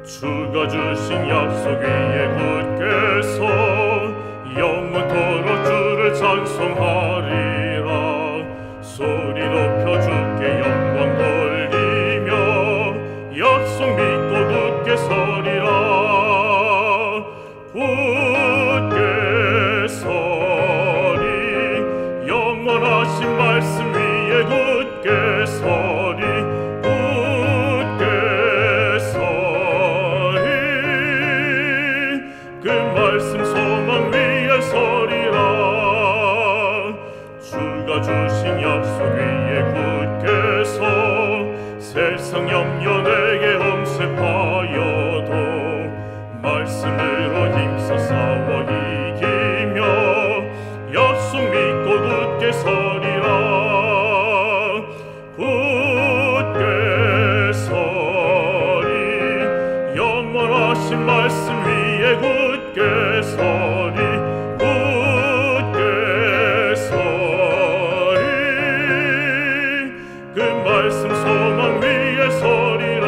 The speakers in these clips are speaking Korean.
주가 주신 약속 위에 굳게 서 영원토록 주를 찬송하리라. 소리 높여 주께 영광 돌리며 약속 믿고 굳게 서리라. 굳게 서리 영원하신 말씀 위에 굳게 서리. 굳게 서리 그 말씀 소망 위에 서리라. 주가 주신 약속 위에 굳게 서 세상 염려 내게 엄습하여도 말씀으로 힘써 싸워 이기며 약속 믿고 굳게 서리라. 굳게 서리 영원하신 말씀 위에 굳게 서리. 굳게 서리 그 말씀 소망 위에 서리라.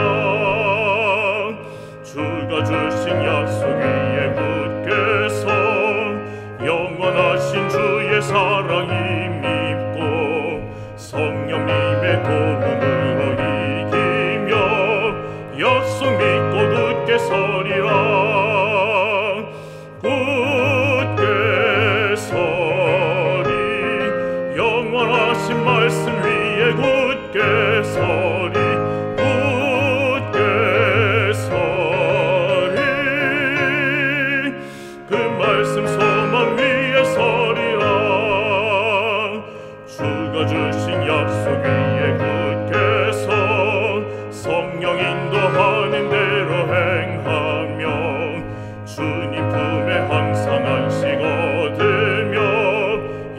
주가 주신 약속 위에 굳게 서 영원하신 주의 사랑 힘입고 성령님의 도움으로 이기며 약속 믿고 굳게 서리라. 굳게 서리 영원하신 말씀 위에 굳게 서리. 굳게 서리 그 말씀 소망 위에 서리라. 주가 주신 약속 위에 굳게 서 성령 인도하는 대로 행하며 주님 품에 항상 안식 얻으며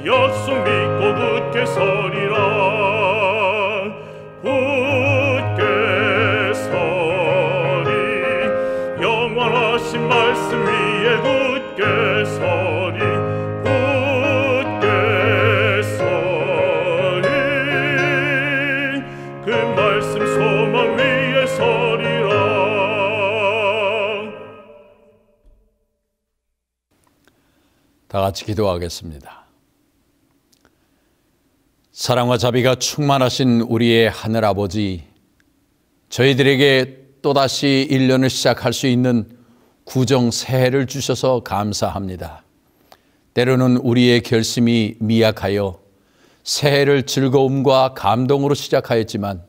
약속 믿고 굳게 서리라. 굳게 서리 영원하신 말씀 위에 굳게 서리. 굳게 서리 그 말씀 소망 위에 서리라. 다 같이 기도하겠습니다. 사랑과 자비가 충만하신 우리의 하늘아버지, 저희들에게 또다시 1년을 시작할 수 있는 구정 새해를 주셔서 감사합니다. 때로는 우리의 결심이 미약하여 새해를 즐거움과 감동으로 시작하였지만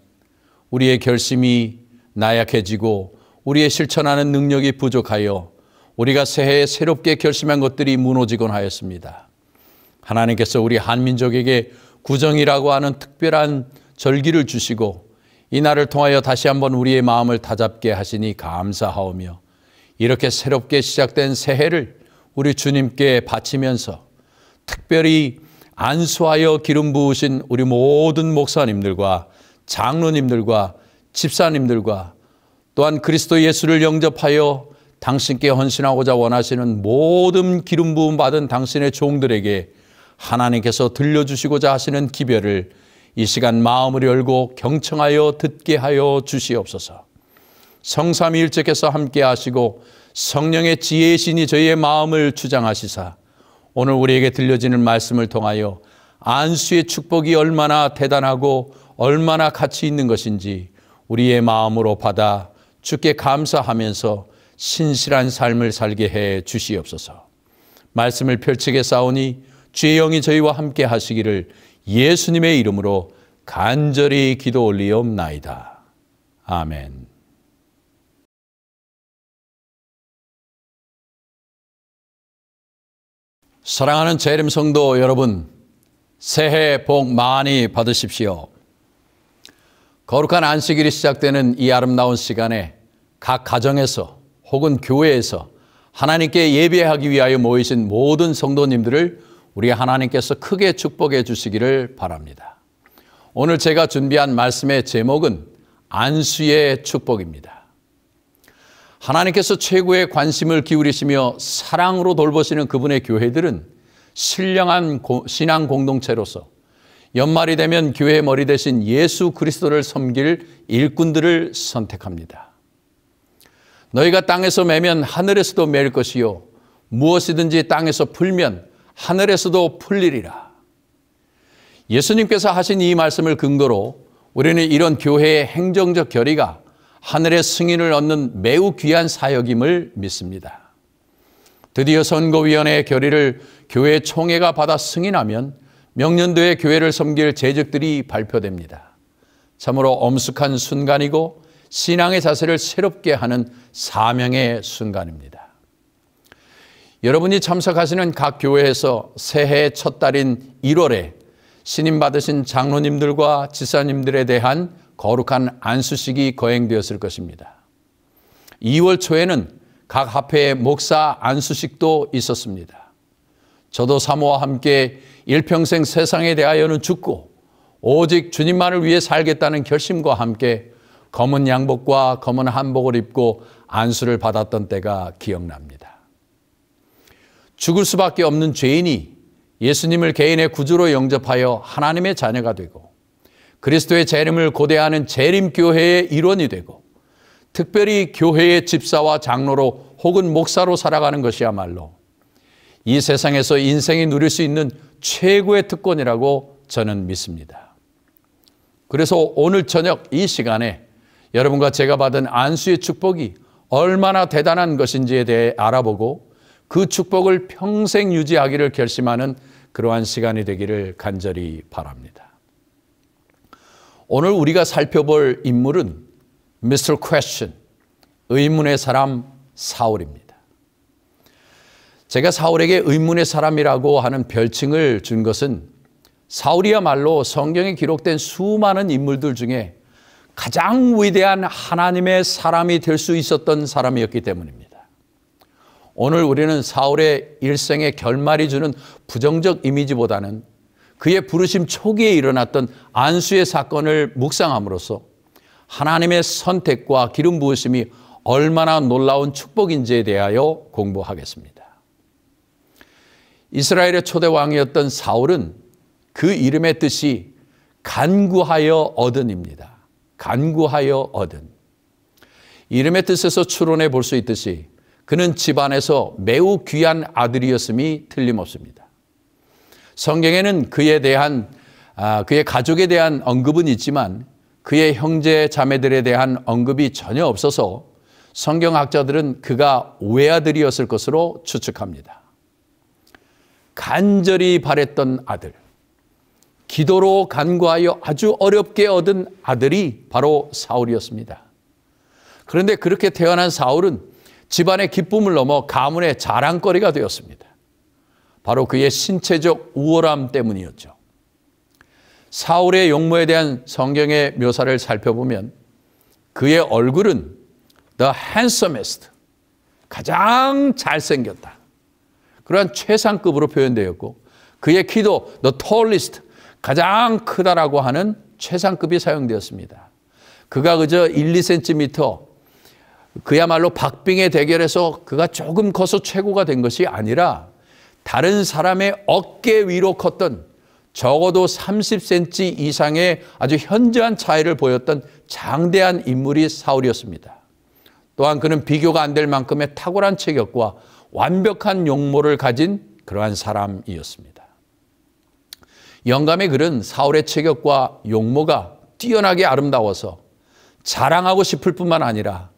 우리의 결심이 나약해지고 우리의 실천하는 능력이 부족하여 우리가 새해에 새롭게 결심한 것들이 무너지곤 하였습니다. 하나님께서 우리 한민족에게 구정이라고 하는 특별한 절기를 주시고 이 날을 통하여 다시 한번 우리의 마음을 다잡게 하시니 감사하오며 이렇게 새롭게 시작된 새해를 우리 주님께 바치면서 특별히 안수하여 기름 부으신 우리 모든 목사님들과 장로님들과 집사님들과 또한 그리스도 예수를 영접하여 당신께 헌신하고자 원하시는 모든 기름 부음 받은 당신의 종들에게 하나님께서 들려주시고자 하시는 기별을 이 시간 마음을 열고 경청하여 듣게 하여 주시옵소서. 성삼위일체께서 함께 하시고 성령의 지혜의 신이 저희의 마음을 주장하시사 오늘 우리에게 들려지는 말씀을 통하여 안수의 축복이 얼마나 대단하고 얼마나 가치 있는 것인지 우리의 마음으로 받아 주께 감사하면서 신실한 삶을 살게 해 주시옵소서. 말씀을 펼치게 싸우니 주의 영이 저희와 함께 하시기를 예수님의 이름으로 간절히 기도 올리옵나이다. 아멘. 사랑하는 재림 성도 여러분, 새해 복 많이 받으십시오. 거룩한 안식일이 시작되는 이 아름다운 시간에 각 가정에서 혹은 교회에서 하나님께 예배하기 위하여 모이신 모든 성도님들을 우리 하나님께서 크게 축복해 주시기를 바랍니다. 오늘 제가 준비한 말씀의 제목은 안수의 축복입니다. 하나님께서 최고의 관심을 기울이시며 사랑으로 돌보시는 그분의 교회들은 신령한 신앙 공동체로서 연말이 되면 교회 머리 대신 예수 그리스도를 섬길 일꾼들을 선택합니다. 너희가 땅에서 매면 하늘에서도 맬 것이요 무엇이든지 땅에서 풀면 하늘에서도 풀리리라. 예수님께서 하신 이 말씀을 근거로 우리는 이런 교회의 행정적 결의가 하늘의 승인을 얻는 매우 귀한 사역임을 믿습니다. 드디어 선거위원회의 결의를 교회 총회가 받아 승인하면 명년도에 교회를 섬길 재직들이 발표됩니다. 참으로 엄숙한 순간이고 신앙의 자세를 새롭게 하는 사명의 순간입니다. 여러분이 참석하시는 각 교회에서 새해 첫 달인 1월에 신임 받으신 장로님들과 지사님들에 대한 거룩한 안수식이 거행되었을 것입니다. 2월 초에는 각 합회의 목사 안수식도 있었습니다. 저도 사모와 함께 일평생 세상에 대하여는 죽고 오직 주님만을 위해 살겠다는 결심과 함께 검은 양복과 검은 한복을 입고 안수를 받았던 때가 기억납니다. 죽을 수밖에 없는 죄인이 예수님을 개인의 구주로 영접하여 하나님의 자녀가 되고 그리스도의 재림을 고대하는 재림교회의 일원이 되고 특별히 교회의 집사와 장로로 혹은 목사로 살아가는 것이야말로 이 세상에서 인생이 누릴 수 있는 최고의 특권이라고 저는 믿습니다. 그래서 오늘 저녁 이 시간에 여러분과 제가 받은 안수의 축복이 얼마나 대단한 것인지에 대해 알아보고 그 축복을 평생 유지하기를 결심하는 그러한 시간이 되기를 간절히 바랍니다. 오늘 우리가 살펴볼 인물은 Mr. Question, 의문의 사람 사울입니다. 제가 사울에게 의문의 사람이라고 하는 별칭을 준 것은 사울이야말로 성경에 기록된 수많은 인물들 중에 가장 위대한 하나님의 사람이 될 수 있었던 사람이었기 때문입니다. 오늘 우리는 사울의 일생의 결말이 주는 부정적 이미지보다는 그의 부르심 초기에 일어났던 안수의 사건을 묵상함으로써 하나님의 선택과 기름 부으심이 얼마나 놀라운 축복인지에 대하여 공부하겠습니다. 이스라엘의 초대 왕이었던 사울은 그 이름의 뜻이 간구하여 얻은입니다. 간구하여 얻은. 이름의 뜻에서 추론해 볼 수 있듯이 그는 집안에서 매우 귀한 아들이었음이 틀림없습니다. 성경에는 그의 가족에 대한 언급은 있지만 그의 형제 자매들에 대한 언급이 전혀 없어서 성경학자들은 그가 외아들이었을 것으로 추측합니다. 간절히 바랬던 아들, 기도로 간구하여 아주 어렵게 얻은 아들이 바로 사울이었습니다. 그런데 그렇게 태어난 사울은 집안의 기쁨을 넘어 가문의 자랑거리가 되었습니다. 바로 그의 신체적 우월함 때문이었죠. 사울의 용모에 대한 성경의 묘사를 살펴보면 그의 얼굴은 the handsomest, 가장 잘생겼다, 그러한 최상급으로 표현되었고 그의 키도 the tallest, 가장 크다라고 하는 최상급이 사용되었습니다. 그가 그저 1, 2cm, 그야말로 박빙의 대결에서 그가 조금 커서 최고가 된 것이 아니라 다른 사람의 어깨 위로 컸던 적어도 30cm 이상의 아주 현저한 차이를 보였던 장대한 인물이 사울이었습니다. 또한 그는 비교가 안 될 만큼의 탁월한 체격과 완벽한 용모를 가진 그러한 사람이었습니다. 영감의 글은 사울의 체격과 용모가 뛰어나게 아름다워서 자랑하고 싶을 뿐만 아니라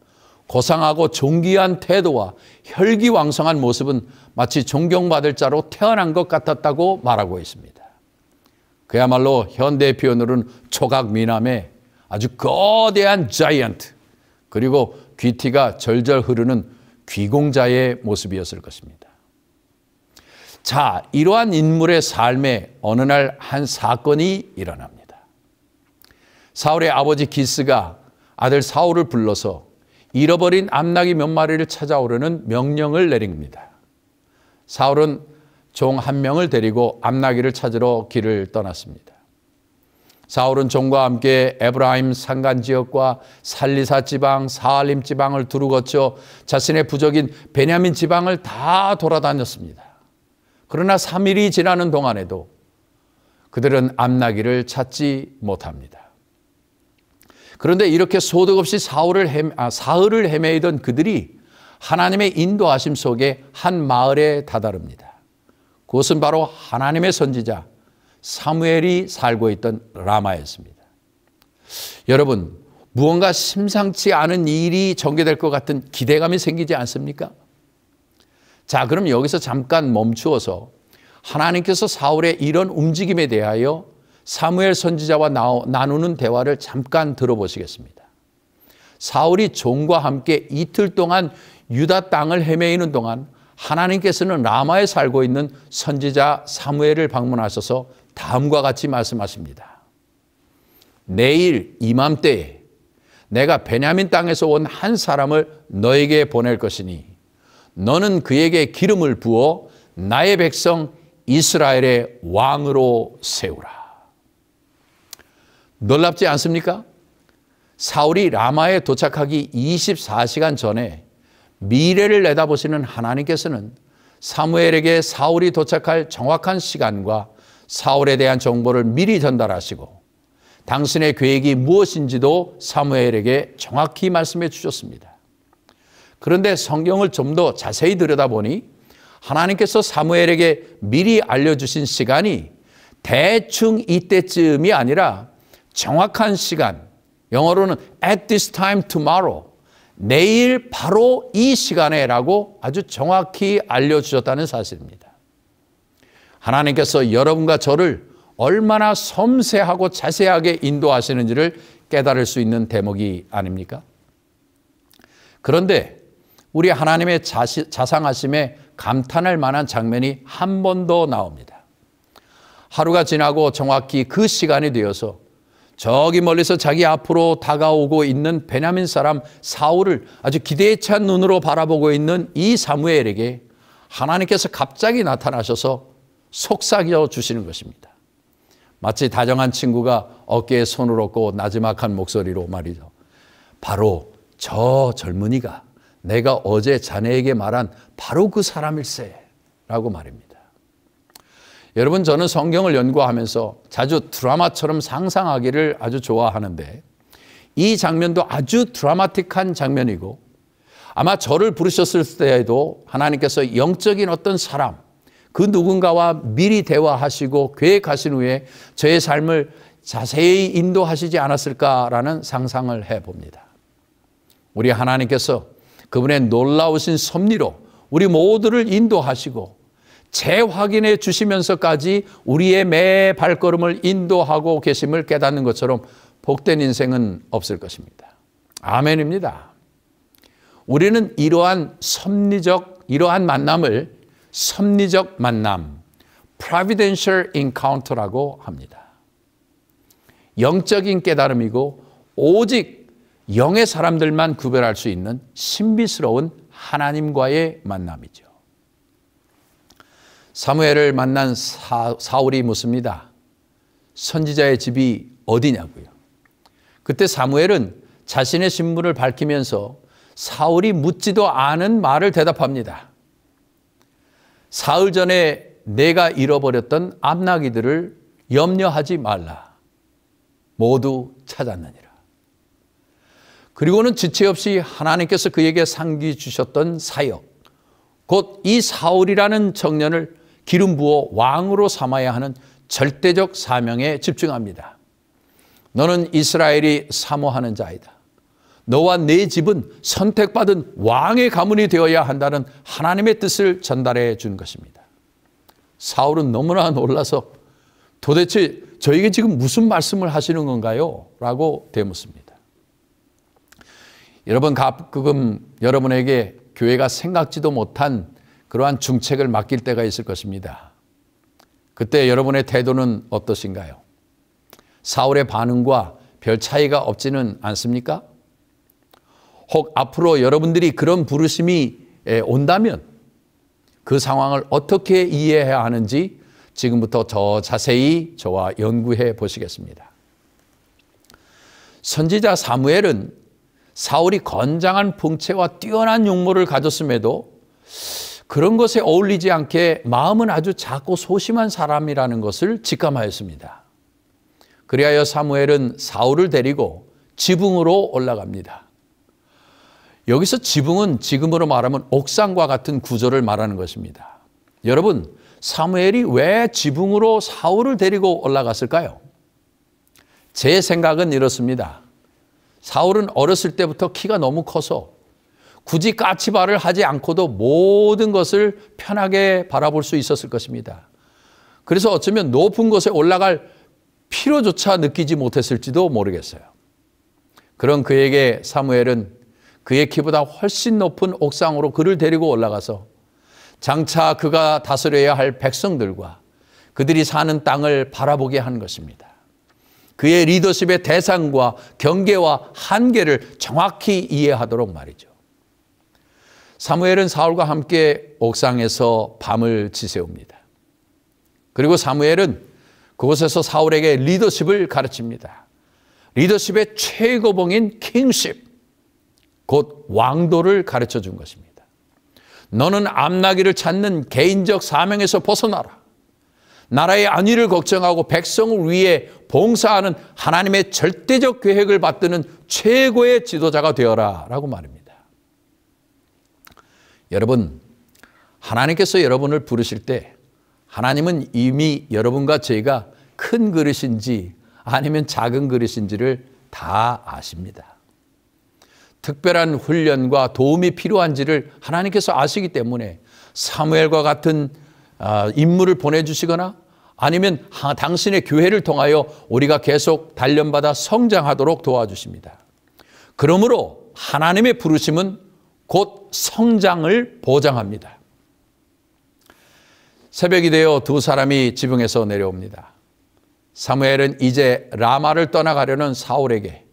고상하고 존귀한 태도와 혈기왕성한 모습은 마치 존경받을 자로 태어난 것 같았다고 말하고 있습니다. 그야말로 현대 표현으로는 초각미남의 아주 거대한 자이언트, 그리고 귀티가 절절 흐르는 귀공자의 모습이었을 것입니다. 자, 이러한 인물의 삶에 어느 날 한 사건이 일어납니다. 사울의 아버지 기스가 아들 사울을 불러서 잃어버린 암나귀 몇 마리를 찾아오려는 명령을 내립니다. 사울은 종 한 명을 데리고 암나귀를 찾으러 길을 떠났습니다. 사울은 종과 함께 에브라임 산간지역과 살리사 지방, 사알림 지방을 두루 거쳐 자신의 부족인 베냐민 지방을 다 돌아다녔습니다. 그러나 3일이 지나는 동안에도 그들은 암나귀를 찾지 못합니다. 그런데 이렇게 소득 없이 사흘을 헤매이던 그들이 하나님의 인도하심 속에 한 마을에 다다릅니다. 그것은 바로 하나님의 선지자 사무엘이 살고 있던 라마였습니다. 여러분, 무언가 심상치 않은 일이 전개될 것 같은 기대감이 생기지 않습니까? 자, 그럼 여기서 잠깐 멈추어서 하나님께서 사울의 이런 움직임에 대하여 사무엘 선지자와 나누는 대화를 잠깐 들어보시겠습니다. 사울이 종과 함께 이틀 동안 유다 땅을 헤매이는 동안 하나님께서는 라마에 살고 있는 선지자 사무엘을 방문하셔서 다음과 같이 말씀하십니다. 내일 이맘때에 내가 베냐민 땅에서 온 한 사람을 너에게 보낼 것이니 너는 그에게 기름을 부어 나의 백성 이스라엘의 왕으로 세우라. 놀랍지 않습니까? 사울이 라마에 도착하기 24시간 전에 미래를 내다보시는 하나님께서는 사무엘에게 사울이 도착할 정확한 시간과 사울에 대한 정보를 미리 전달하시고 당신의 계획이 무엇인지도 사무엘에게 정확히 말씀해 주셨습니다. 그런데 성경을 좀 더 자세히 들여다보니 하나님께서 사무엘에게 미리 알려주신 시간이 대충 이때쯤이 아니라 정확한 시간, 영어로는 at this time tomorrow, 내일 바로 이 시간에라고 아주 정확히 알려주셨다는 사실입니다. 하나님께서 여러분과 저를 얼마나 섬세하고 자세하게 인도하시는지를 깨달을 수 있는 대목이 아닙니까? 그런데 우리 하나님의 자상하심에 감탄할 만한 장면이 한 번 더 나옵니다. 하루가 지나고 정확히 그 시간이 되어서 저기 멀리서 자기 앞으로 다가오고 있는 베냐민 사람 사울을 아주 기대에 찬 눈으로 바라보고 있는 이 사무엘에게 하나님께서 갑자기 나타나셔서 속삭여 주시는 것입니다. 마치 다정한 친구가 어깨에 손을 얹고 나지막한 목소리로 말이죠. 바로 저 젊은이가 내가 어제 자네에게 말한 바로 그 사람일세 라고 말입니다. 여러분, 저는 성경을 연구하면서 자주 드라마처럼 상상하기를 아주 좋아하는데 이 장면도 아주 드라마틱한 장면이고 아마 저를 부르셨을 때에도 하나님께서 영적인 어떤 사람, 그 누군가와 미리 대화하시고 계획하신 후에 저의 삶을 자세히 인도하시지 않았을까라는 상상을 해봅니다. 우리 하나님께서 그분의 놀라우신 섭리로 우리 모두를 인도하시고 재확인해 주시면서까지 우리의 매 발걸음을 인도하고 계심을 깨닫는 것처럼 복된 인생은 없을 것입니다. 아멘입니다. 우리는 이러한 만남을 섭리적 만남, providential encounter라고 합니다. 영적인 깨달음이고 오직 영의 사람들만 구별할 수 있는 신비스러운 하나님과의 만남이죠. 사무엘을 만난 사울이 묻습니다. 선지자의 집이 어디냐고요. 그때 사무엘은 자신의 신분을 밝히면서 사울이 묻지도 않은 말을 대답합니다. 사흘 전에 내가 잃어버렸던 암나기들을 염려하지 말라. 모두 찾았느니라. 그리고는 지체 없이 하나님께서 그에게 상기 주셨던 사역, 곧 이 사울이라는 청년을 기름 부어 왕으로 삼아야 하는 절대적 사명에 집중합니다. 너는 이스라엘이 사모하는 자이다. 너와 네 집은 선택받은 왕의 가문이 되어야 한다는 하나님의 뜻을 전달해 준 것입니다. 사울은 너무나 놀라서 도대체 저에게 지금 무슨 말씀을 하시는 건가요? 라고 되묻습니다. 여러분, 가끔 여러분에게 교회가 생각지도 못한 그러한 중책을 맡길 때가 있을 것입니다. 그때 여러분의 태도는 어떠신가요? 사울의 반응과 별 차이가 없지는 않습니까? 혹 앞으로 여러분들이 그런 부르심이 온다면 그 상황을 어떻게 이해해야 하는지 지금부터 더 자세히 저와 연구해 보시겠습니다. 선지자 사무엘은 사울이 건장한 풍채와 뛰어난 용모를 가졌음에도 그런 것에 어울리지 않게 마음은 아주 작고 소심한 사람이라는 것을 직감하였습니다. 그리하여 사무엘은 사울을 데리고 지붕으로 올라갑니다. 여기서 지붕은 지금으로 말하면 옥상과 같은 구조를 말하는 것입니다. 여러분, 사무엘이 왜 지붕으로 사울을 데리고 올라갔을까요? 제 생각은 이렇습니다. 사울은 어렸을 때부터 키가 너무 커서 굳이 까치발을 하지 않고도 모든 것을 편하게 바라볼 수 있었을 것입니다. 그래서 어쩌면 높은 곳에 올라갈 필요조차 느끼지 못했을지도 모르겠어요. 그런 그에게 사무엘은 그의 키보다 훨씬 높은 옥상으로 그를 데리고 올라가서 장차 그가 다스려야 할 백성들과 그들이 사는 땅을 바라보게 한 것입니다. 그의 리더십의 대상과 경계와 한계를 정확히 이해하도록 말이죠. 사무엘은 사울과 함께 옥상에서 밤을 지새웁니다. 그리고 사무엘은 그곳에서 사울에게 리더십을 가르칩니다. 리더십의 최고봉인 킹십, 곧 왕도를 가르쳐 준 것입니다. 너는 암나기를 찾는 개인적 사명에서 벗어나라. 나라의 안위를 걱정하고 백성을 위해 봉사하는 하나님의 절대적 계획을 받드는 최고의 지도자가 되어라 라고 말입니다. 여러분, 하나님께서 여러분을 부르실 때 하나님은 이미 여러분과 저희가 큰 그릇인지 아니면 작은 그릇인지를 다 아십니다. 특별한 훈련과 도움이 필요한지를 하나님께서 아시기 때문에 사무엘과 같은 인물을 보내주시거나 아니면 당신의 교회를 통하여 우리가 계속 단련받아 성장하도록 도와주십니다. 그러므로 하나님의 부르심은 곧 성장을 보장합니다. 새벽이 되어 두 사람이 지붕에서 내려옵니다. 사무엘은 이제 라마를 떠나가려는 사울에게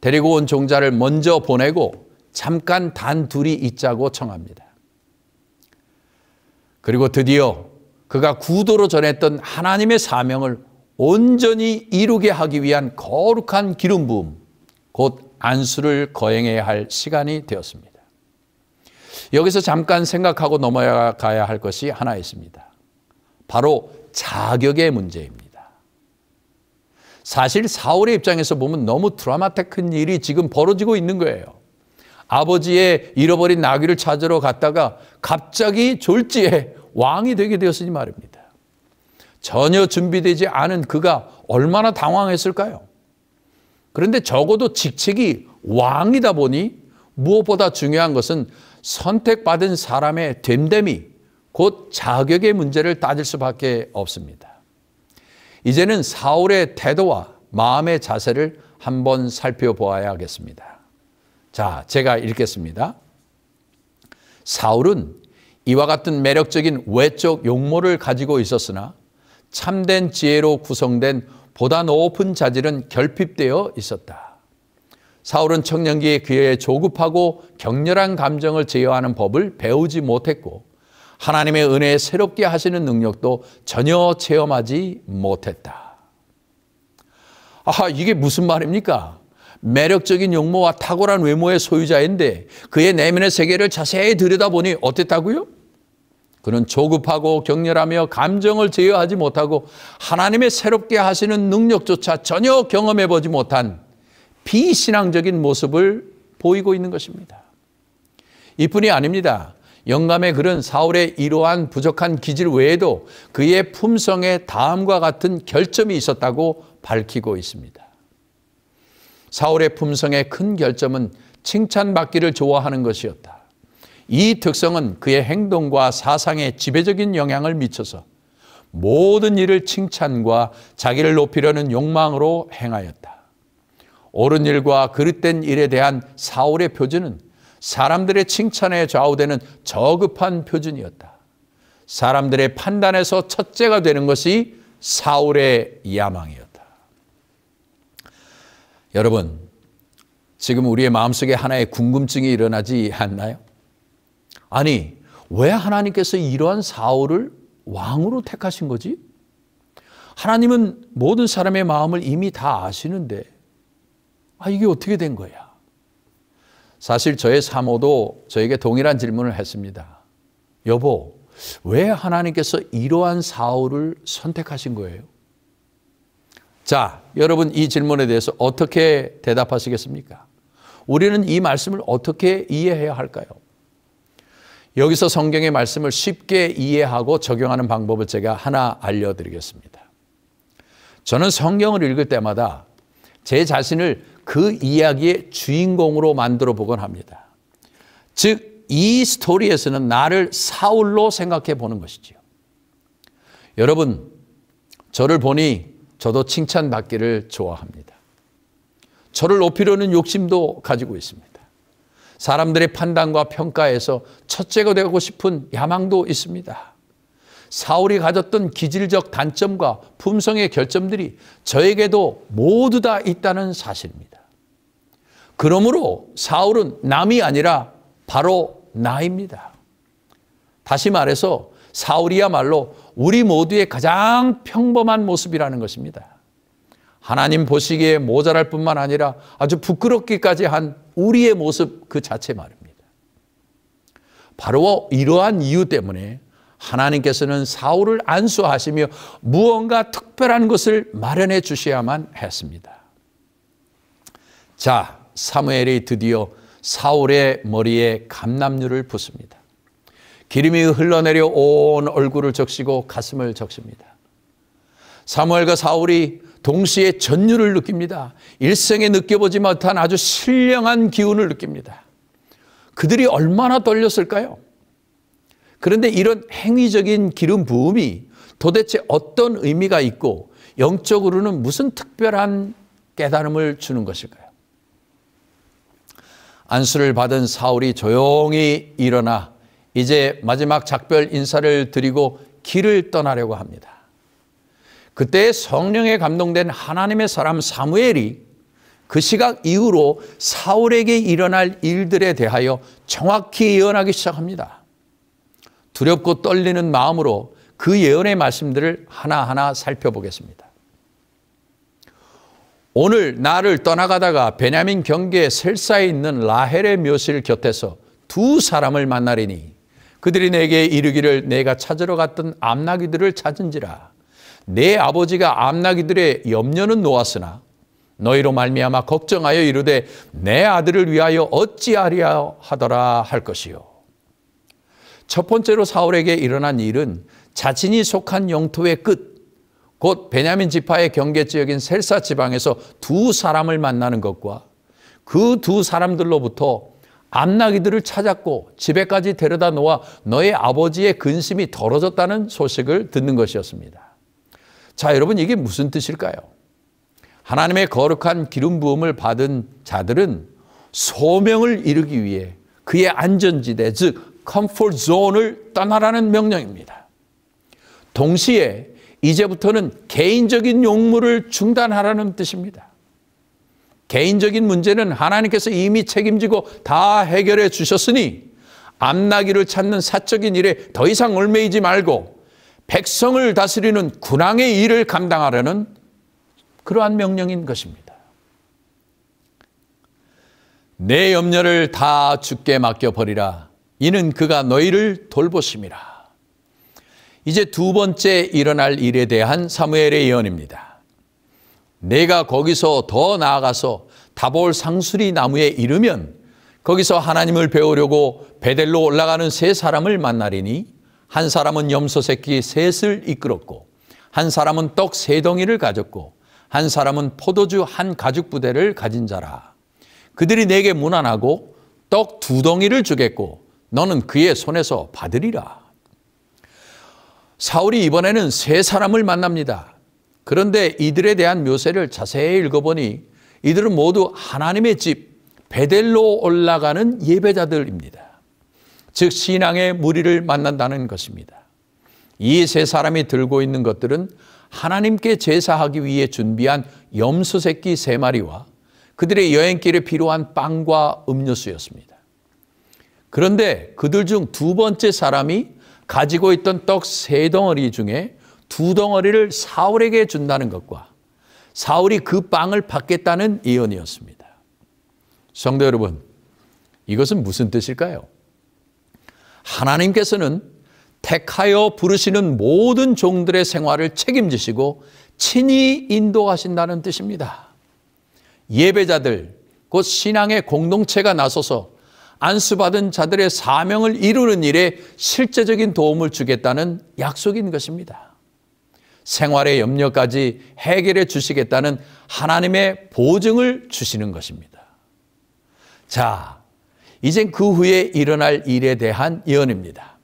데리고 온 종자를 먼저 보내고 잠깐 단둘이 있자고 청합니다. 그리고 드디어 그가 구도로 전했던 하나님의 사명을 온전히 이루게 하기 위한 거룩한 기름 부음, 곧 안수를 거행해야 할 시간이 되었습니다. 여기서 잠깐 생각하고 넘어가야 할 것이 하나 있습니다. 바로 자격의 문제입니다. 사실 사울의 입장에서 보면 너무 드라마틱한 일이 지금 벌어지고 있는 거예요. 아버지의 잃어버린 나귀를 찾으러 갔다가 갑자기 졸지에 왕이 되게 되었으니 말입니다. 전혀 준비되지 않은 그가 얼마나 당황했을까요? 그런데 적어도 직책이 왕이다 보니 무엇보다 중요한 것은 선택받은 사람의 됨됨이, 곧 자격의 문제를 따질 수밖에 없습니다. 이제는 사울의 태도와 마음의 자세를 한번 살펴보아야겠습니다. 자, 제가 읽겠습니다. 사울은 이와 같은 매력적인 외적 용모를 가지고 있었으나 참된 지혜로 구성된 보다 높은 자질은 결핍되어 있었다. 사울은 청년기에 그의 조급하고 격렬한 감정을 제어하는 법을 배우지 못했고 하나님의 은혜에 새롭게 하시는 능력도 전혀 체험하지 못했다. 이게 무슨 말입니까? 매력적인 용모와 탁월한 외모의 소유자인데 그의 내면의 세계를 자세히 들여다보니 어땠다고요? 그는 조급하고 격렬하며 감정을 제어하지 못하고 하나님의 새롭게 하시는 능력조차 전혀 경험해보지 못한 비신앙적인 모습을 보이고 있는 것입니다. 이뿐이 아닙니다. 영감의 글은 사울의 이러한 부족한 기질 외에도 그의 품성에 다음과 같은 결점이 있었다고 밝히고 있습니다. 사울의 품성의 큰 결점은 칭찬받기를 좋아하는 것이었다. 이 특성은 그의 행동과 사상에 지배적인 영향을 미쳐서 모든 일을 칭찬과 자기를 높이려는 욕망으로 행하였다. 옳은 일과 그릇된 일에 대한 사울의 표준은 사람들의 칭찬에 좌우되는 저급한 표준이었다. 사람들의 판단에서 첫째가 되는 것이 사울의 야망이었다. 여러분, 지금 우리의 마음속에 하나의 궁금증이 일어나지 않나요? 아니, 왜 하나님께서 이러한 사울을 왕으로 택하신 거지? 하나님은 모든 사람의 마음을 이미 다 아시는데 이게 어떻게 된 거야? 사실 저의 사모도 저에게 동일한 질문을 했습니다. 여보, 왜 하나님께서 이러한 사울을 선택하신 거예요? 자, 여러분 이 질문에 대해서 어떻게 대답하시겠습니까? 우리는 이 말씀을 어떻게 이해해야 할까요? 여기서 성경의 말씀을 쉽게 이해하고 적용하는 방법을 제가 하나 알려드리겠습니다. 저는 성경을 읽을 때마다 제 자신을 그 이야기의 주인공으로 만들어 보곤 합니다. 즉, 이 스토리에서는 나를 사울로 생각해 보는 것이지요. 여러분, 저를 보니 저도 칭찬받기를 좋아합니다. 저를 높이려는 욕심도 가지고 있습니다. 사람들의 판단과 평가에서 첫째가 되고 싶은 야망도 있습니다. 사울이 가졌던 기질적 단점과 품성의 결점들이 저에게도 모두 다 있다는 사실입니다. 그러므로 사울은 남이 아니라 바로 나입니다. 다시 말해서 사울이야말로 우리 모두의 가장 평범한 모습이라는 것입니다. 하나님 보시기에 모자랄 뿐만 아니라 아주 부끄럽기까지 한 우리의 모습 그 자체 말입니다. 바로 이러한 이유 때문에 하나님께서는 사울을 안수하시며 무언가 특별한 것을 마련해 주셔야만 했습니다. 자, 사무엘이 드디어 사울의 머리에 감람류를 붓습니다. 기름이 흘러내려 온 얼굴을 적시고 가슴을 적십니다. 사무엘과 사울이 동시에 전율을 느낍니다. 일생에 느껴보지 못한 아주 신령한 기운을 느낍니다. 그들이 얼마나 떨렸을까요? 그런데 이런 행위적인 기름 부음이 도대체 어떤 의미가 있고 영적으로는 무슨 특별한 깨달음을 주는 것일까요? 안수를 받은 사울이 조용히 일어나 이제 마지막 작별 인사를 드리고 길을 떠나려고 합니다. 그때 성령에 감동된 하나님의 사람 사무엘이 그 시각 이후로 사울에게 일어날 일들에 대하여 정확히 예언하기 시작합니다. 두렵고 떨리는 마음으로 그 예언의 말씀들을 하나하나 살펴보겠습니다. 오늘 나를 떠나가다가 베냐민 경계의 셀사에 있는 라헬의 묘실 곁에서 두 사람을 만나리니 그들이 내게 이르기를 내가 찾으러 갔던 암나귀들을 찾은지라. 내 아버지가 암나귀들의 염려는 놓았으나 너희로 말미암아 걱정하여 이르되 내 아들을 위하여 어찌하리야 하더라 할 것이요. 첫 번째로 사울에게 일어난 일은 자신이 속한 영토의 끝, 곧 베냐민 지파의 경계 지역인 셀사 지방에서 두 사람을 만나는 것과 그 두 사람들로부터 암나귀들을 찾았고 집에까지 데려다 놓아 너의 아버지의 근심이 덜어졌다는 소식을 듣는 것이었습니다. 자, 여러분 이게 무슨 뜻일까요? 하나님의 거룩한 기름 부음을 받은 자들은 소명을 이루기 위해 그의 안전지대, 즉 컴포트 존을 떠나라는 명령입니다. 동시에 이제부터는 개인적인 욕물을 중단하라는 뜻입니다. 개인적인 문제는 하나님께서 이미 책임지고 다 해결해 주셨으니 암나귀를 찾는 사적인 일에 더 이상 얽매이지 말고 백성을 다스리는 군왕의 일을 감당하라는 그러한 명령인 것입니다. 내 염려를 다 주께 맡겨버리라. 이는 그가 너희를 돌보심이라. 이제 두 번째 일어날 일에 대한 사무엘의 예언입니다. 내가 거기서 더 나아가서 다볼 상수리 나무에 이르면 거기서 하나님을 배우려고 베델로 올라가는 세 사람을 만나리니 한 사람은 염소 새끼 셋을 이끌었고 한 사람은 떡 세 덩이를 가졌고 한 사람은 포도주 한 가죽 부대를 가진 자라. 그들이 내게 문안하고 떡 두 덩이를 주겠고 너는 그의 손에서 받으리라. 사울이 이번에는 세 사람을 만납니다. 그런데 이들에 대한 묘세를 자세히 읽어보니 이들은 모두 하나님의 집 베델로 올라가는 예배자들입니다. 즉 신앙의 무리를 만난다는 것입니다. 이 세 사람이 들고 있는 것들은 하나님께 제사하기 위해 준비한 염소 새끼 세 마리와 그들의 여행길에 필요한 빵과 음료수였습니다. 그런데 그들 중 두 번째 사람이 가지고 있던 떡 세 덩어리 중에 두 덩어리를 사울에게 준다는 것과 사울이 그 빵을 받겠다는 예언이었습니다. 성도 여러분, 이것은 무슨 뜻일까요? 하나님께서는 택하여 부르시는 모든 종들의 생활을 책임지시고 친히 인도하신다는 뜻입니다. 예배자들, 곧 신앙의 공동체가 나서서 안수받은 자들의 사명을 이루는 일에 실제적인 도움을 주겠다는 약속인 것입니다. 생활의 염려까지 해결해 주시겠다는 하나님의 보증을 주시는 것입니다. 자, 이젠 그 후에 일어날 일에 대한 예언입니다.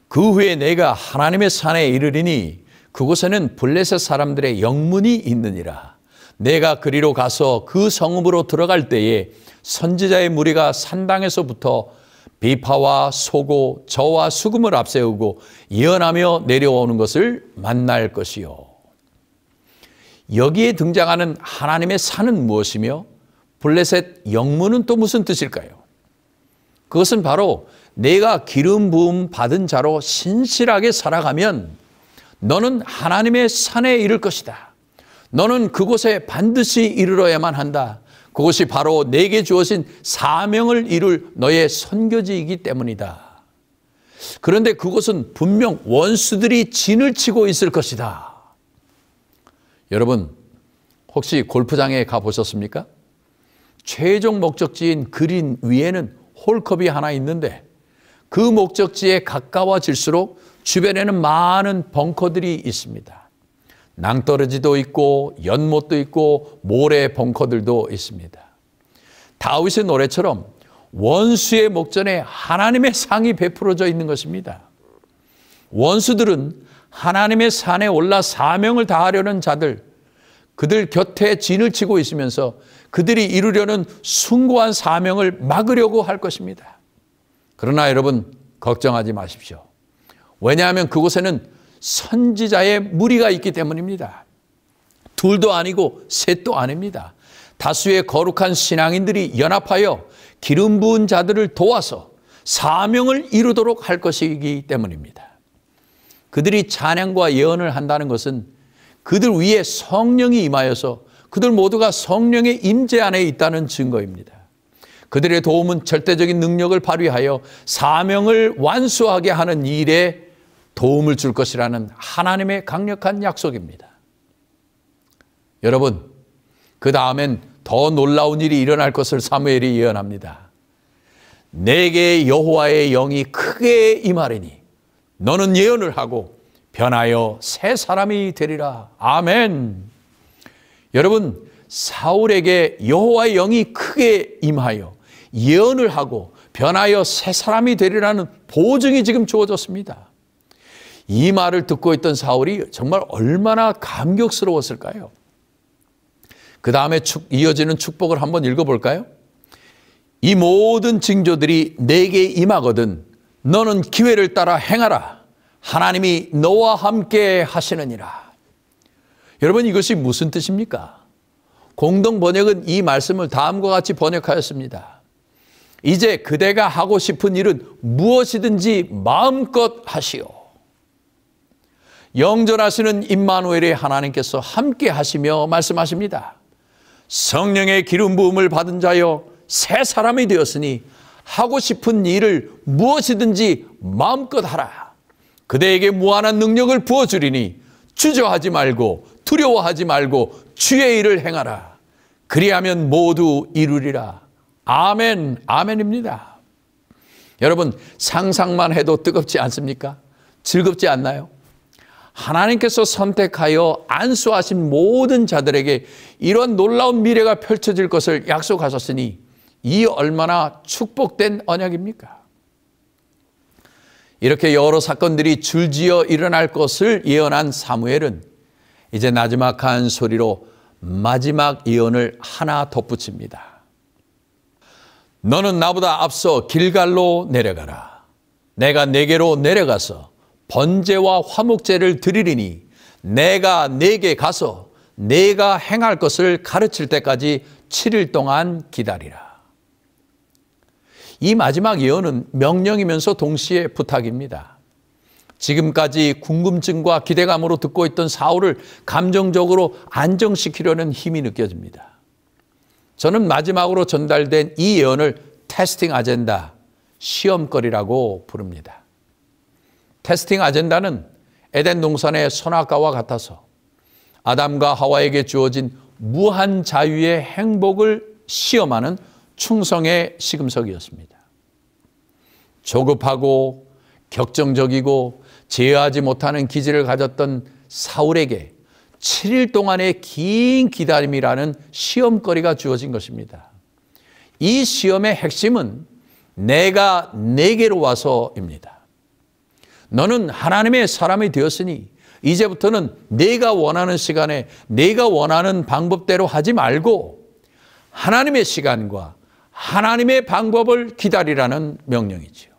그 후에 내가 하나님의 산에 이르리니 그곳에는 블레셋 사람들의 영문이 있느니라. 내가 그리로 가서 그 성읍으로 들어갈 때에 선지자의 무리가 산당에서부터 비파와 소고 저와 수금을 앞세우고 예언하며 내려오는 것을 만날 것이요. 여기에 등장하는 하나님의 산은 무엇이며 블레셋 영문은 또 무슨 뜻일까요? 그것은 바로 내가 기름 부음 받은 자로 신실하게 살아가면 너는 하나님의 산에 이를 것이다. 너는 그곳에 반드시 이르러야만 한다. 그것이 바로 내게 주어진 사명을 이룰 너의 선교지이기 때문이다. 그런데 그곳은 분명 원수들이 진을 치고 있을 것이다. 여러분, 혹시 골프장에 가보셨습니까? 최종 목적지인 그린 위에는 홀컵이 하나 있는데 그 목적지에 가까워질수록 주변에는 많은 벙커들이 있습니다. 낭떠러지도 있고 연못도 있고 모래 벙커들도 있습니다. 다윗의 노래처럼 원수의 목전에 하나님의 상이 베풀어져 있는 것입니다. 원수들은 하나님의 산에 올라 사명을 다하려는 자들, 그들 곁에 진을 치고 있으면서 그들이 이루려는 숭고한 사명을 막으려고 할 것입니다. 그러나 여러분, 걱정하지 마십시오. 왜냐하면 그곳에는 선지자의 무리가 있기 때문입니다. 둘도 아니고 셋도 아닙니다. 다수의 거룩한 신앙인들이 연합하여 기름 부은 자들을 도와서 사명을 이루도록 할 것이기 때문입니다. 그들이 찬양과 예언을 한다는 것은 그들 위에 성령이 임하여서 그들 모두가 성령의 임재 안에 있다는 증거입니다. 그들의 도움은 절대적인 능력을 발휘하여 사명을 완수하게 하는 일에 도움을 줄 것이라는 하나님의 강력한 약속입니다. 여러분, 그 다음엔 더 놀라운 일이 일어날 것을 사무엘이 예언합니다. 내게 여호와의 영이 크게 임하리니 너는 예언을 하고 변하여 새 사람이 되리라. 아멘. 여러분, 사울에게 여호와의 영이 크게 임하여 예언을 하고 변하여 새 사람이 되리라는 보증이 지금 주어졌습니다. 이 말을 듣고 있던 사울이 정말 얼마나 감격스러웠을까요? 그 다음에 이어지는 축복을 한번 읽어볼까요? 이 모든 징조들이 내게 임하거든 너는 기회를 따라 행하라. 하나님이 너와 함께 하시느니라. 여러분, 이것이 무슨 뜻입니까? 공동 번역은 이 말씀을 다음과 같이 번역하였습니다. 이제 그대가 하고 싶은 일은 무엇이든지 마음껏 하시오. 영전하시는 임마누엘의 하나님께서 함께 하시며 말씀하십니다. 성령의 기름 부음을 받은 자여 새 사람이 되었으니 하고 싶은 일을 무엇이든지 마음껏 하라. 그대에게 무한한 능력을 부어주리니 주저하지 말고 두려워하지 말고 주의 일을 행하라. 그리하면 모두 이루리라. 아멘, 아멘입니다. 여러분, 상상만 해도 뜨겁지 않습니까? 즐겁지 않나요? 하나님께서 선택하여 안수하신 모든 자들에게 이런 놀라운 미래가 펼쳐질 것을 약속하셨으니 이 얼마나 축복된 언약입니까? 이렇게 여러 사건들이 줄지어 일어날 것을 예언한 사무엘은 이제 나지막한 소리로 마지막 예언을 하나 덧붙입니다. 너는 나보다 앞서 길갈로 내려가라. 내가 내게로 내려가서 번제와 화목제를 드리리니 내가 내게 가서 내가 행할 것을 가르칠 때까지 7일 동안 기다리라. 이 마지막 예언은 명령이면서 동시에 부탁입니다. 지금까지 궁금증과 기대감으로 듣고 있던 사울을 감정적으로 안정시키려는 힘이 느껴집니다. 저는 마지막으로 전달된 이 예언을 테스팅 아젠다, 시험거리라고 부릅니다. 테스팅 아젠다는 에덴 동산의 선악과와 같아서 아담과 하와에게 주어진 무한 자유의 행복을 시험하는 충성의 시금석이었습니다. 조급하고 격정적이고 제어하지 못하는 기질을 가졌던 사울에게 7일 동안의 긴 기다림이라는 시험거리가 주어진 것입니다. 이 시험의 핵심은 내가 내게로 와서입니다. 너는 하나님의 사람이 되었으니 이제부터는 내가 원하는 시간에 내가 원하는 방법대로 하지 말고 하나님의 시간과 하나님의 방법을 기다리라는 명령이지요.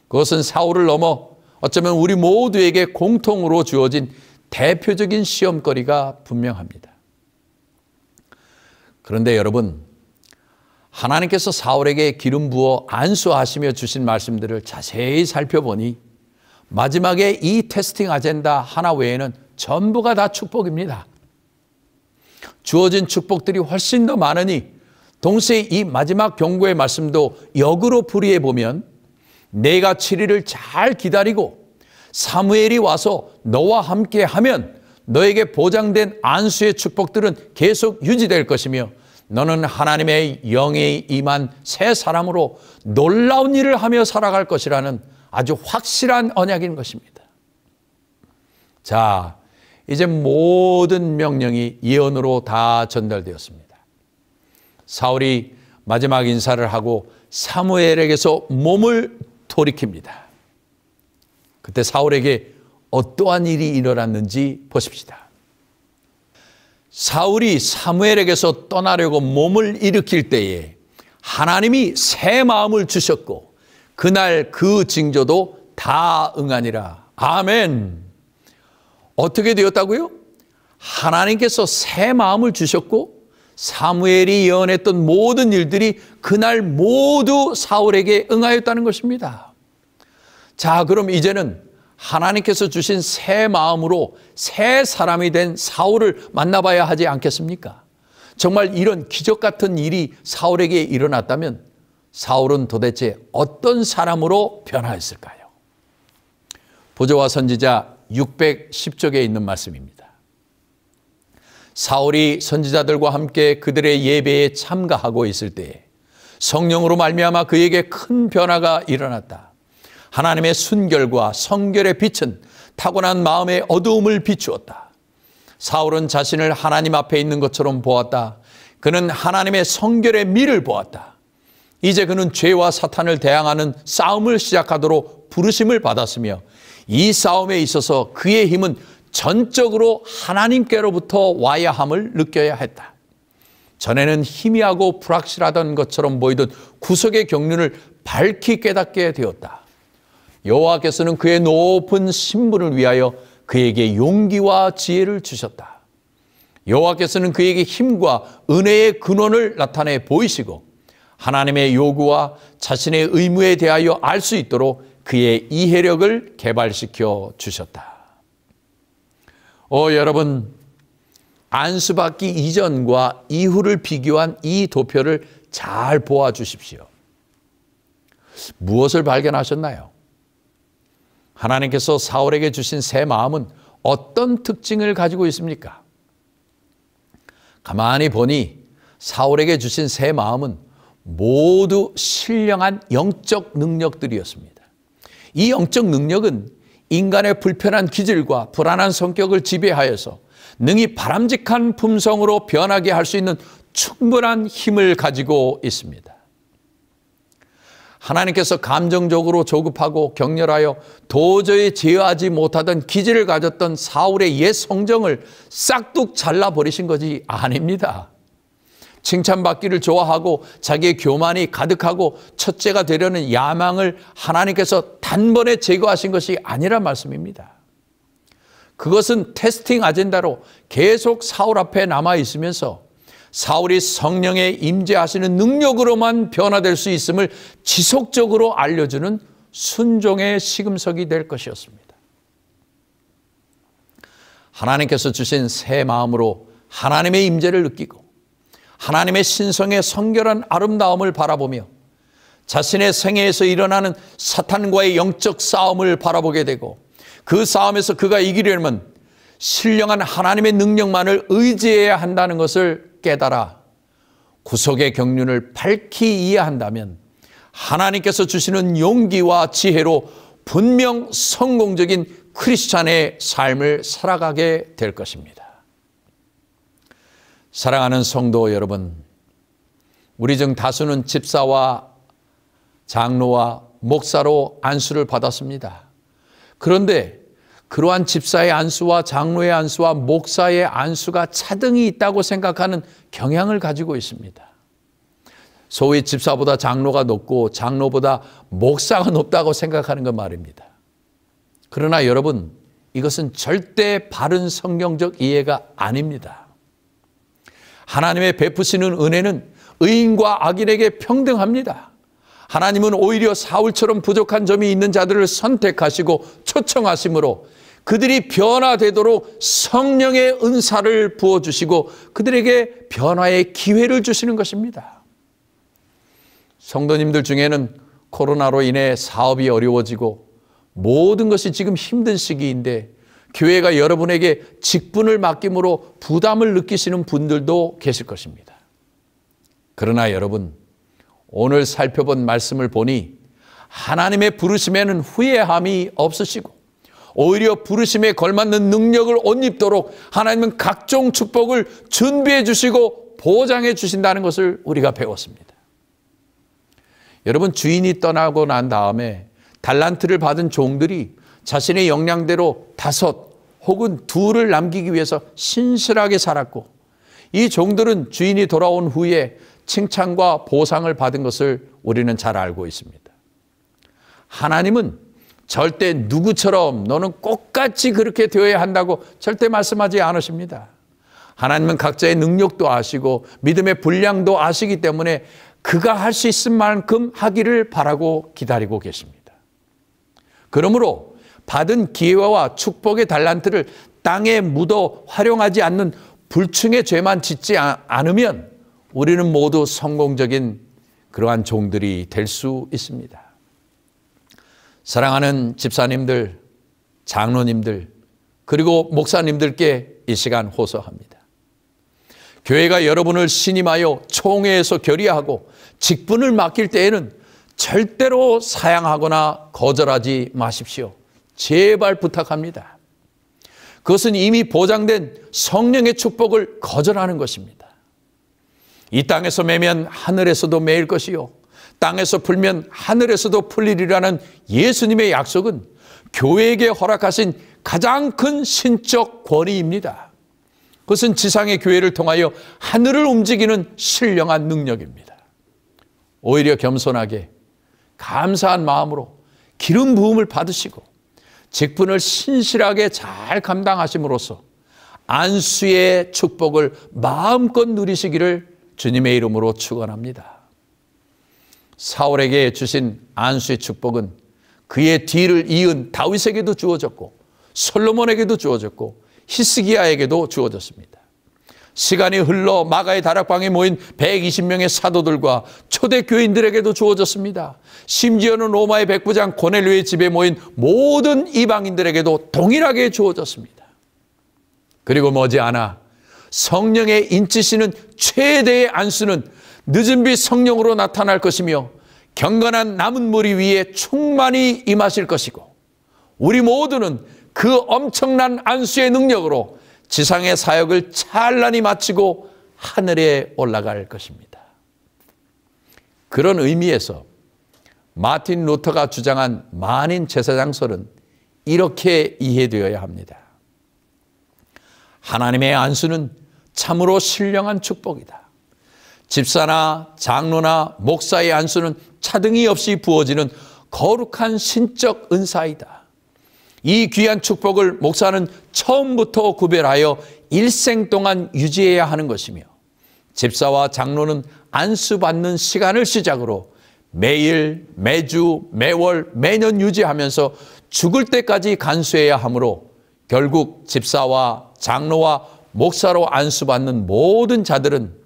그것은 사울을 넘어 어쩌면 우리 모두에게 공통으로 주어진 대표적인 시험거리가 분명합니다. 그런데 여러분, 하나님께서 사울에게 기름 부어 안수하시며 주신 말씀들을 자세히 살펴보니 마지막에 이 테스팅 아젠다 하나 외에는 전부가 다 축복입니다. 주어진 축복들이 훨씬 더 많으니 동시에 이 마지막 경고의 말씀도 역으로 풀이해 보면 내가 7일을 잘 기다리고 사무엘이 와서 너와 함께 하면 너에게 보장된 안수의 축복들은 계속 유지될 것이며 너는 하나님의 영에 임한 새 사람으로 놀라운 일을 하며 살아갈 것이라는 아주 확실한 언약인 것입니다. 자, 이제 모든 명령이 예언으로 다 전달되었습니다. 사울이 마지막 인사를 하고 사무엘에게서 몸을 돌이킵니다. 그때 사울에게 어떠한 일이 일어났는지 보십시다. 사울이 사무엘에게서 떠나려고 몸을 일으킬 때에 하나님이 새 마음을 주셨고 그날 그 징조도 다 응하니라. 아멘. 어떻게 되었다고요? 하나님께서 새 마음을 주셨고 사무엘이 예언했던 모든 일들이 그날 모두 사울에게 응하였다는 것입니다. 자, 그럼 이제는 하나님께서 주신 새 마음으로 새 사람이 된 사울을 만나봐야 하지 않겠습니까? 정말 이런 기적 같은 일이 사울에게 일어났다면 사울은 도대체 어떤 사람으로 변화했을까요? 보조와 선지자 610쪽에 있는 말씀입니다. 사울이 선지자들과 함께 그들의 예배에 참가하고 있을 때에 성령으로 말미암아 그에게 큰 변화가 일어났다. 하나님의 순결과 성결의 빛은 타고난 마음의 어두움을 비추었다. 사울은 자신을 하나님 앞에 있는 것처럼 보았다. 그는 하나님의 성결의 미를 보았다. 이제 그는 죄와 사탄을 대항하는 싸움을 시작하도록 부르심을 받았으며 이 싸움에 있어서 그의 힘은 전적으로 하나님께로부터 와야 함을 느껴야 했다. 전에는 희미하고 불확실하던 것처럼 보이던 구속의 경륜을 밝히 깨닫게 되었다. 여호와께서는 그의 높은 신분을 위하여 그에게 용기와 지혜를 주셨다. 여호와께서는 그에게 힘과 은혜의 근원을 나타내 보이시고 하나님의 요구와 자신의 의무에 대하여 알 수 있도록 그의 이해력을 개발시켜 주셨다. 여러분, 안수받기 이전과 이후를 비교한 이 도표를 잘 보아주십시오. 무엇을 발견하셨나요? 하나님께서 사울에게 주신 새 마음은 어떤 특징을 가지고 있습니까? 가만히 보니 사울에게 주신 새 마음은 모두 신령한 영적 능력들이었습니다. 이 영적 능력은 인간의 불편한 기질과 불안한 성격을 지배하여서 능히 바람직한 품성으로 변하게 할 수 있는 충분한 힘을 가지고 있습니다. 하나님께서 감정적으로 조급하고 격렬하여 도저히 제어하지 못하던 기질을 가졌던 사울의 옛 성정을 싹둑 잘라버리신 것이 아닙니다. 칭찬받기를 좋아하고 자기의 교만이 가득하고 첫째가 되려는 야망을 하나님께서 단번에 제거하신 것이 아니란 말씀입니다. 그것은 테스팅 아젠다로 계속 사울 앞에 남아 있으면서 사울이 성령에 임재하시는 능력으로만 변화될 수 있음을 지속적으로 알려주는 순종의 시금석이 될 것이었습니다. 하나님께서 주신 새 마음으로 하나님의 임재를 느끼고 하나님의 신성의 성결한 아름다움을 바라보며 자신의 생애에서 일어나는 사탄과의 영적 싸움을 바라보게 되고 그 싸움에서 그가 이기려면 신령한 하나님의 능력만을 의지해야 한다는 것을 깨달아 구속의 경륜을 밝히 이해한다면 하나님께서 주시는 용기와 지혜로 분명 성공적인 크리스찬의 삶을 살아가게 될 것입니다. 사랑하는 성도 여러분, 우리 중 다수는 집사와 장로와 목사로 안수를 받았습니다. 그런데 그러한 집사의 안수와 장로의 안수와 목사의 안수가 차등이 있다고 생각하는 경향을 가지고 있습니다. 소위 집사보다 장로가 높고 장로보다 목사가 높다고 생각하는 것 말입니다. 그러나 여러분, 이것은 절대 바른 성경적 이해가 아닙니다. 하나님의 베푸시는 은혜는 의인과 악인에게 평등합니다. 하나님은 오히려 사울처럼 부족한 점이 있는 자들을 선택하시고 초청하심으로 그들이 변화되도록 성령의 은사를 부어주시고 그들에게 변화의 기회를 주시는 것입니다. 성도님들 중에는 코로나로 인해 사업이 어려워지고 모든 것이 지금 힘든 시기인데 교회가 여러분에게 직분을 맡김으로 부담을 느끼시는 분들도 계실 것입니다. 그러나 여러분, 오늘 살펴본 말씀을 보니 하나님의 부르심에는 후회함이 없으시고 오히려 부르심에 걸맞는 능력을 옷 입도록 하나님은 각종 축복을 준비해 주시고 보장해 주신다는 것을 우리가 배웠습니다. 여러분, 주인이 떠나고 난 다음에 달란트를 받은 종들이 자신의 역량대로 5 혹은 2를 남기기 위해서 신실하게 살았고 이 종들은 주인이 돌아온 후에 칭찬과 보상을 받은 것을 우리는 잘 알고 있습니다. 하나님은 절대 누구처럼 너는 똑같이 그렇게 되어야 한다고 절대 말씀하지 않으십니다. 하나님은 각자의 능력도 아시고 믿음의 분량도 아시기 때문에 그가 할 수 있을 만큼 하기를 바라고 기다리고 계십니다. 그러므로 받은 기회와 축복의 달란트를 땅에 묻어 활용하지 않는 불충의 죄만 짓지 않으면 우리는 모두 성공적인 그러한 종들이 될 수 있습니다. 사랑하는 집사님들, 장로님들, 그리고 목사님들께 이 시간 호소합니다. 교회가 여러분을 신임하여 총회에서 결의하고 직분을 맡길 때에는 절대로 사양하거나 거절하지 마십시오. 제발 부탁합니다. 그것은 이미 보장된 성령의 축복을 거절하는 것입니다. 이 땅에서 매면 하늘에서도 매일 것이요 땅에서 풀면 하늘에서도 풀리리라는 예수님의 약속은 교회에게 허락하신 가장 큰 신적 권위입니다. 그것은 지상의 교회를 통하여 하늘을 움직이는 신령한 능력입니다. 오히려 겸손하게 감사한 마음으로 기름 부음을 받으시고 직분을 신실하게 잘 감당하심으로써 안수의 축복을 마음껏 누리시기를 주님의 이름으로 축원합니다. 사울에게 주신 안수의 축복은 그의 뒤를 이은 다윗에게도 주어졌고 솔로몬에게도 주어졌고 히스기야에게도 주어졌습니다. 시간이 흘러 마가의 다락방에 모인 120명의 사도들과 초대 교인들에게도 주어졌습니다. 심지어는 로마의 백부장 고넬료의 집에 모인 모든 이방인들에게도 동일하게 주어졌습니다. 그리고 머지않아 성령의 인치시는 최대의 안수는 늦은 빛 성령으로 나타날 것이며 경건한 남은 무리 위에 충만히 임하실 것이고 우리 모두는 그 엄청난 안수의 능력으로 지상의 사역을 찬란히 마치고 하늘에 올라갈 것입니다. 그런 의미에서 마틴 루터가 주장한 만인 제사장설은 이렇게 이해되어야 합니다. 하나님의 안수는 참으로 신령한 축복이다. 집사나 장로나 목사의 안수는 차등이 없이 부어지는 거룩한 신적 은사이다. 이 귀한 축복을 목사는 처음부터 구별하여 일생 동안 유지해야 하는 것이며 집사와 장로는 안수받는 시간을 시작으로 매일, 매주, 매월, 매년 유지하면서 죽을 때까지 간수해야 하므로 결국 집사와 장로와 목사로 안수받는 모든 자들은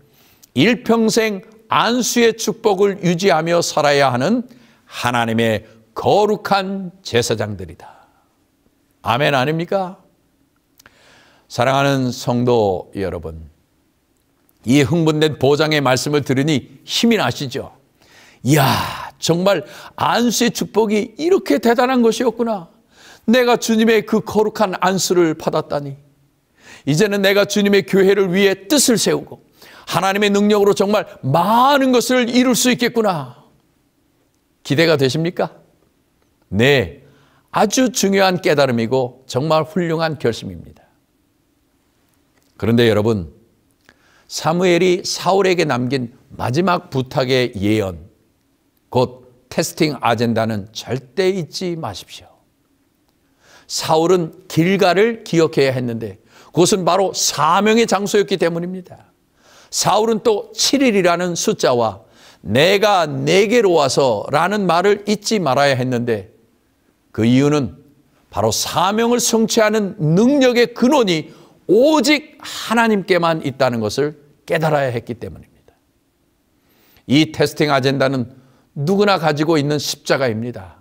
일평생 안수의 축복을 유지하며 살아야 하는 하나님의 거룩한 제사장들이다. 아멘 아닙니까? 사랑하는 성도 여러분, 이 흥분된 보장의 말씀을 들으니 힘이 나시죠? 이야, 정말 안수의 축복이 이렇게 대단한 것이었구나. 내가 주님의 그 거룩한 안수를 받았다니. 이제는 내가 주님의 교회를 위해 뜻을 세우고 하나님의 능력으로 정말 많은 것을 이룰 수 있겠구나. 기대가 되십니까? 네, 아주 중요한 깨달음이고 정말 훌륭한 결심입니다. 그런데 여러분, 사무엘이 사울에게 남긴 마지막 부탁의 예언, 곧 테스팅 아젠다는 절대 잊지 마십시오. 사울은 길갈을 기억해야 했는데 그것은 바로 사명의 장소였기 때문입니다. 사울은 또 7일이라는 숫자와 내가 내게로 와서라는 말을 잊지 말아야 했는데 그 이유는 바로 사명을 성취하는 능력의 근원이 오직 하나님께만 있다는 것을 깨달아야 했기 때문입니다. 이 테스팅 아젠다는 누구나 가지고 있는 십자가입니다.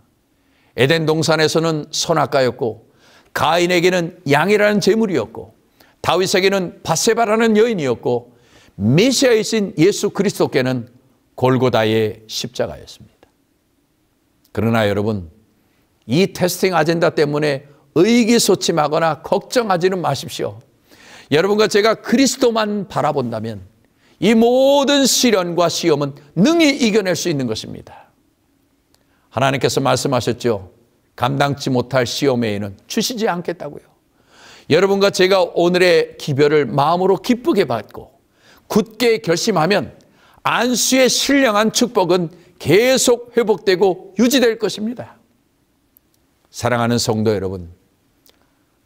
에덴 동산에서는 선악과였고 가인에게는 양이라는 제물이었고 다윗에게는 밧세바라는 여인이었고 메시아이신 예수 그리스도께는 골고다의 십자가였습니다. 그러나 여러분, 이 테스팅 아젠다 때문에 의기소침하거나 걱정하지는 마십시오. 여러분과 제가 그리스도만 바라본다면 이 모든 시련과 시험은 능히 이겨낼 수 있는 것입니다. 하나님께서 말씀하셨죠. 감당치 못할 시험에는 주시지 않겠다고요. 여러분과 제가 오늘의 기별을 마음으로 기쁘게 받고 굳게 결심하면 안수의 신령한 축복은 계속 회복되고 유지될 것입니다. 사랑하는 성도 여러분,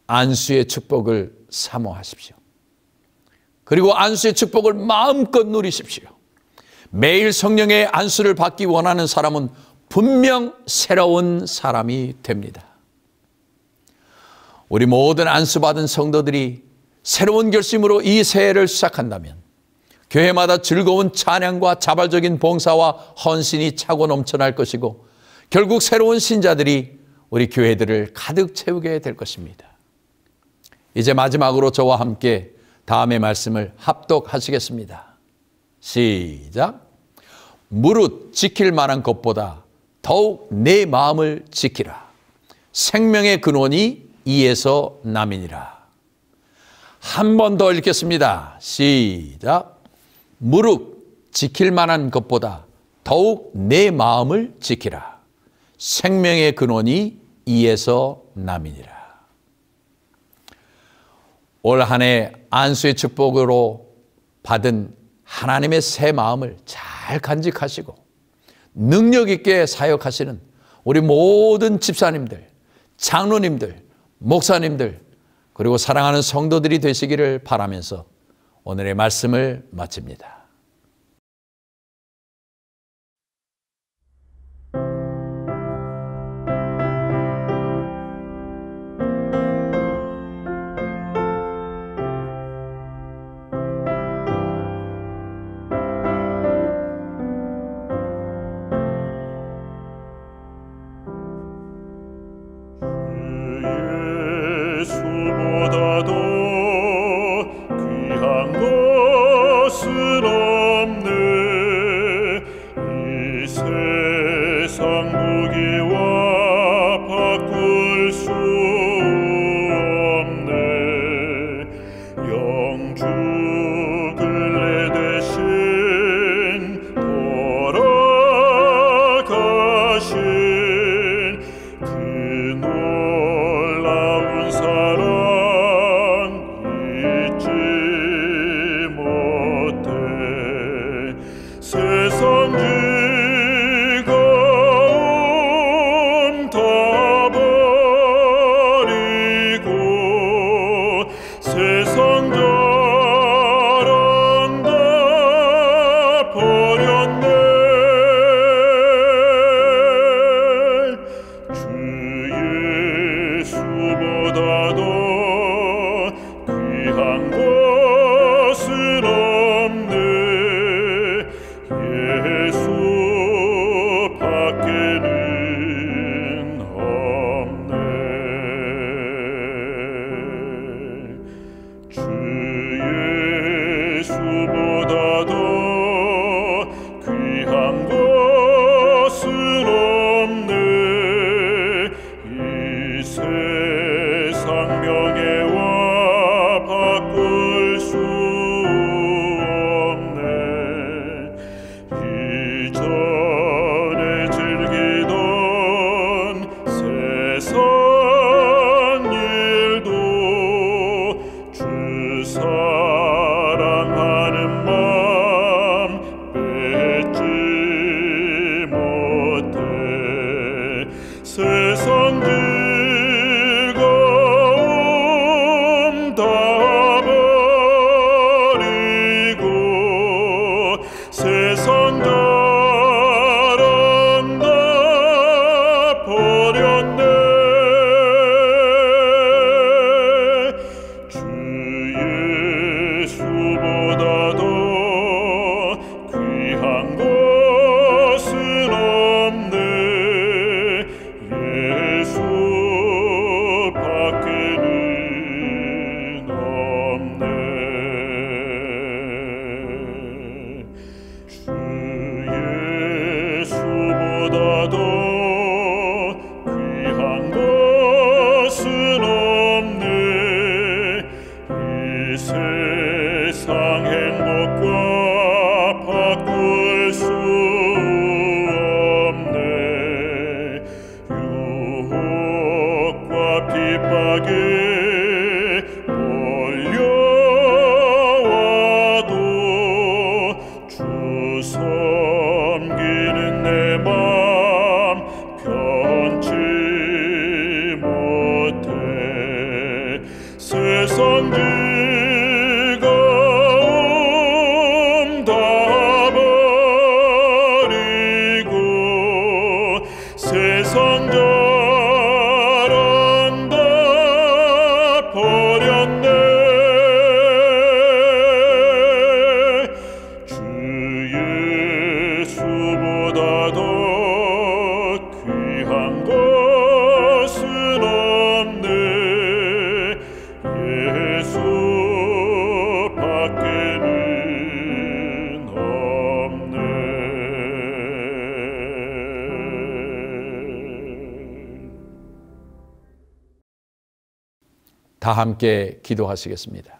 안수의 축복을 사모하십시오. 그리고 안수의 축복을 마음껏 누리십시오. 매일 성령의 안수를 받기 원하는 사람은 분명 새로운 사람이 됩니다. 우리 모든 안수받은 성도들이 새로운 결심으로 이 새해를 시작한다면 교회마다 즐거운 찬양과 자발적인 봉사와 헌신이 차고 넘쳐날 것이고 결국 새로운 신자들이 우리 교회들을 가득 채우게 될 것입니다. 이제 마지막으로 저와 함께 다음의 말씀을 합독하시겠습니다. 시작. 무릇 지킬 만한 것보다 더욱 내 마음을 지키라. 생명의 근원이 이에서 남이니라. 한 번 더 읽겠습니다. 시작. 무릇 지킬 만한 것보다 더욱 내 마음을 지키라. 생명의 근원이 이에서 남이니라. 올 한 해 안수의 축복으로 받은 하나님의 새 마음을 잘 간직하시고 능력 있게 사역하시는 우리 모든 집사님들, 장로님들, 목사님들, 그리고 사랑하는 성도들이 되시기를 바라면서 오늘의 말씀을 마칩니다. 예수보다도 귀한 것은 없네. 이 세상 무기와 바꿀 수 없네. 영죽을 내 대신 돌아가신 그 놀라운 사랑 잊지 못해. 세상 즐거운 세상 즐거움 다 버리고 세상 자랑 다 버렸네. 주 예수보다도 귀한 것은 없네. 예수 밖에는 없네. 주 예수보다도 귀한 것은 없네. 이 세상 행복과 바꿀 수 없네. 유혹과 핍박에 몰려와도 주 섬기는 내 맘 편치 못해. 세상 즐거움 다 버리고 세상 자랑 다 버렸네. 주 예수보다도 귀한 것은 없네. 예수 밖에는 없네. 다 함께 기도하시겠습니다.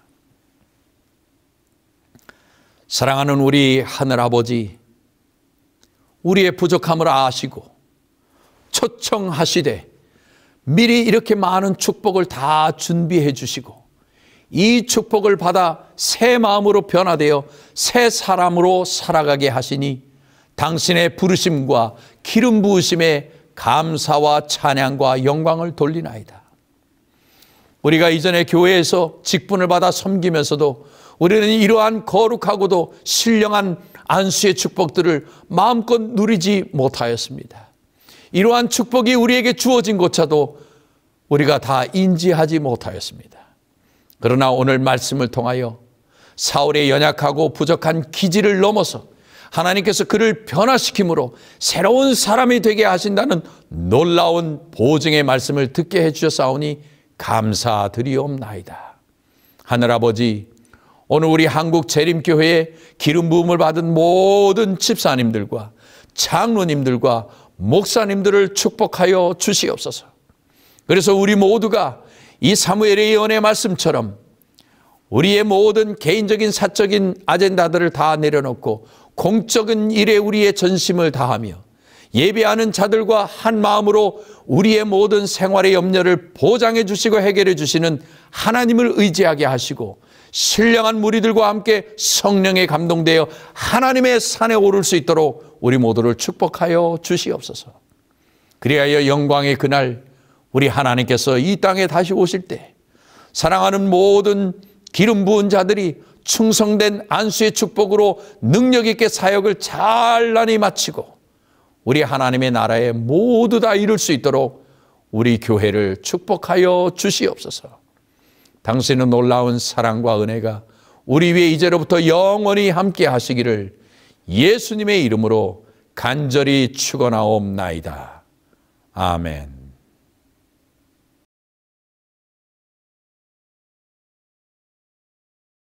사랑하는 우리 하늘아버지, 우리의 부족함을 아시고 초청하시되 미리 이렇게 많은 축복을 다 준비해 주시고 이 축복을 받아 새 마음으로 변화되어 새 사람으로 살아가게 하시니 당신의 부르심과 기름 부으심에 감사와 찬양과 영광을 돌리나이다. 우리가 이전에 교회에서 직분을 받아 섬기면서도 우리는 이러한 거룩하고도 신령한 안수의 축복들을 마음껏 누리지 못하였습니다. 이러한 축복이 우리에게 주어진 것조차도 우리가 다 인지하지 못하였습니다. 그러나 오늘 말씀을 통하여 사울의 연약하고 부족한 기질을 넘어서 하나님께서 그를 변화시킴으로 새로운 사람이 되게 하신다는 놀라운 보증의 말씀을 듣게 해주셨사오니 감사드리옵나이다. 하늘아버지, 오늘 우리 한국재림교회에 기름 부음을 받은 모든 집사님들과 장로님들과 목사님들을 축복하여 주시옵소서. 그래서 우리 모두가 이 사무엘의 예언의 말씀처럼 우리의 모든 개인적인 사적인 아젠다들을 다 내려놓고 공적인 일에 우리의 전심을 다하며 예배하는 자들과 한 마음으로 우리의 모든 생활의 염려를 보장해 주시고 해결해 주시는 하나님을 의지하게 하시고 신령한 무리들과 함께 성령에 감동되어 하나님의 산에 오를 수 있도록 우리 모두를 축복하여 주시옵소서. 그리하여 영광의 그날 우리 하나님께서 이 땅에 다시 오실 때 사랑하는 모든 기름 부은 자들이 충성된 안수의 축복으로 능력 있게 사역을 잘나니 마치고 우리 하나님의 나라에 모두 다 이룰 수 있도록 우리 교회를 축복하여 주시옵소서. 당신의 놀라운 사랑과 은혜가 우리 위에 이제로부터 영원히 함께 하시기를 예수님의 이름으로 간절히 축원하옵나이다. 아멘.